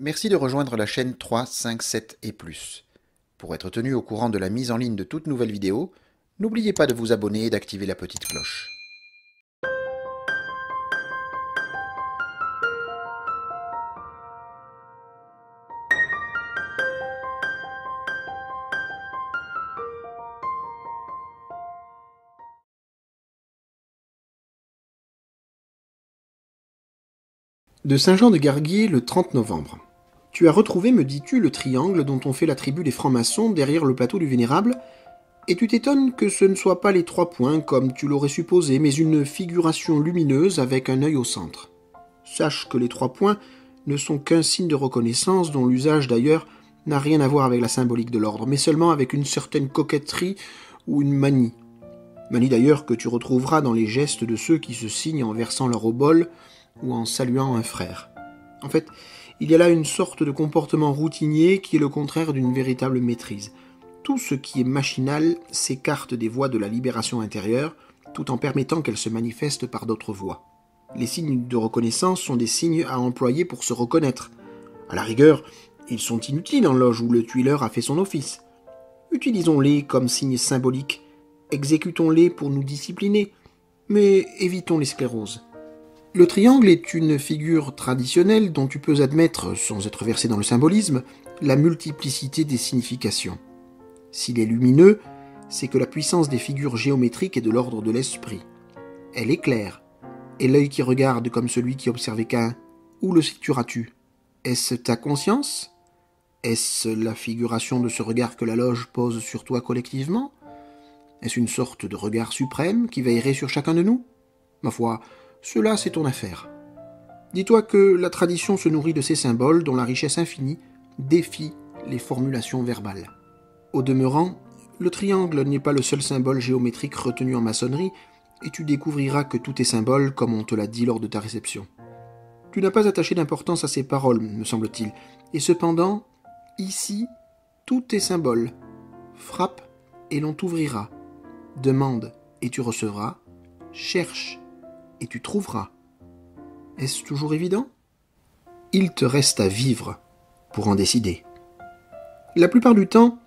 Merci de rejoindre la chaîne 3, 5, 7 et plus. Pour être tenu au courant de la mise en ligne de toute nouvelle vidéo, n'oubliez pas de vous abonner et d'activer la petite cloche. De Saint-Jean-de-Garguier le 30 novembre. Tu as retrouvé, me dis-tu, le triangle dont on fait la tribu des francs-maçons derrière le plateau du Vénérable, et tu t'étonnes que ce ne soit pas les 3 points comme tu l'aurais supposé, mais une figuration lumineuse avec un œil au centre. Sache que les 3 points ne sont qu'un signe de reconnaissance dont l'usage d'ailleurs n'a rien à voir avec la symbolique de l'ordre, mais seulement avec une certaine coquetterie ou une manie. Manie d'ailleurs que tu retrouveras dans les gestes de ceux qui se signent en versant leur obole ou en saluant un frère. En fait, il y a là une sorte de comportement routinier qui est le contraire d'une véritable maîtrise. Tout ce qui est machinal s'écarte des voies de la libération intérieure, tout en permettant qu'elle se manifeste par d'autres voies. Les signes de reconnaissance sont des signes à employer pour se reconnaître. À la rigueur, ils sont inutiles en loge où le tuileur a fait son office. Utilisons-les comme signes symboliques, exécutons-les pour nous discipliner, mais évitons les scléroses. Le triangle est une figure traditionnelle dont tu peux admettre, sans être versé dans le symbolisme, la multiplicité des significations. S'il est lumineux, c'est que la puissance des figures géométriques est de l'ordre de l'esprit. Elle éclaire, et l'œil qui regarde comme celui qui observait Caïn, où le situeras-tu? Est-ce ta conscience? Est-ce la figuration de ce regard que la loge pose sur toi collectivement? Est-ce une sorte de regard suprême qui veillerait sur chacun de nous? Ma foi, cela c'est ton affaire. Dis-toi que la tradition se nourrit de ces symboles dont la richesse infinie défie les formulations verbales. Au demeurant, le triangle n'est pas le seul symbole géométrique retenu en maçonnerie, et tu découvriras que tout est symbole comme on te l'a dit lors de ta réception. Tu n'as pas attaché d'importance à ces paroles, me semble-t-il, et cependant, ici, tout est symbole. Frappe et l'on t'ouvrira. Demande et tu recevras. Cherche et tu trouveras. Est-ce toujours évident? Il te reste à vivre pour en décider. La plupart du temps,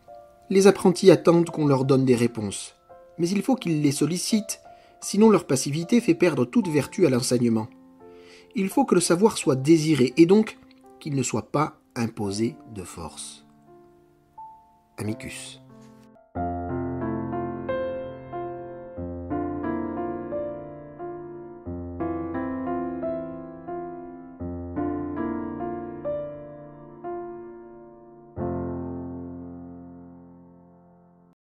les apprentis attendent qu'on leur donne des réponses. Mais il faut qu'ils les sollicitent, sinon leur passivité fait perdre toute vertu à l'enseignement. Il faut que le savoir soit désiré, et donc qu'il ne soit pas imposé de force. Amicus.